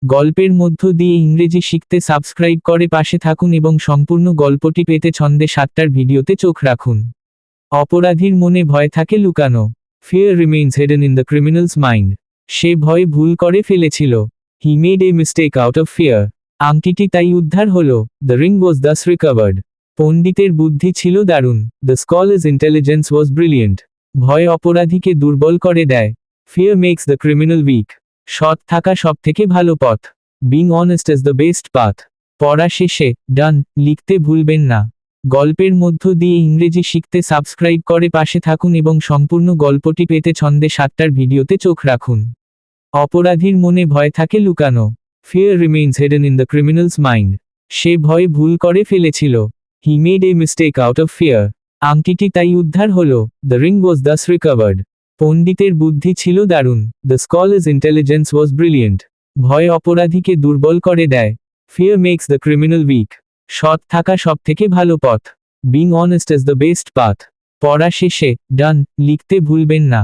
গল্পের মধ্য দিয়ে ইংরেজি শিখতে সাবস্ক্রাইব করে পাশে থাকুন এবং সম্পূর্ণ গল্পটি পেতে ছন্দে 7টার ভিডিওতে চোখ রাখুন। অপরাধীর মনে ভয় থাকে লুকানো। Fear remains hidden in the criminal's mind. সে ভয়ে ভুল করে ফেলেছিল। He made a mistake out of fear. আংটিটি তাই উদ্ধার হলো। The ring was thus recovered. পণ্ডিতের বুদ্ধি ছিল দারুণ। The scholar's intelligence was brilliant. ভয় অপরাধীকে দুর্বল করে দেয়। Fear makes the criminal weak. সৎ থাকা সবথেকে ভালো পথ। Being honest is the best path. পড়া শেষে ডান লিখতে ভুলবেন না। গল্পের মধ্য দিয়ে ইংরেজি শিখতে সাবস্ক্রাইব করে পাশে থাকুন এবং সম্পূর্ণ গল্পটি পেতে ছন্দে 7টার ভিডিওতে চোখ রাখুন। অপরাধীর মনে ভয় থাকে লুকানো। Fear remains hidden in the criminal's mind. সে ভয়ে ভুল করে ফেলেছিল। He made a mistake out of fear. আংটিটি তাই উদ্ধার হলো। The ring was thus recovered. পণ্ডিতের বুদ্ধি ছিল দারুণ। The scholar's intelligence was brilliant. ভয় অপরাধীকে দুর্বল করে দেয়। Fear makes the criminal weak. সৎ থাকা সবথেকে ভালো পথ। Being honest is the best path. পড়া শেষে ডান লিখতে ভুলবেন না।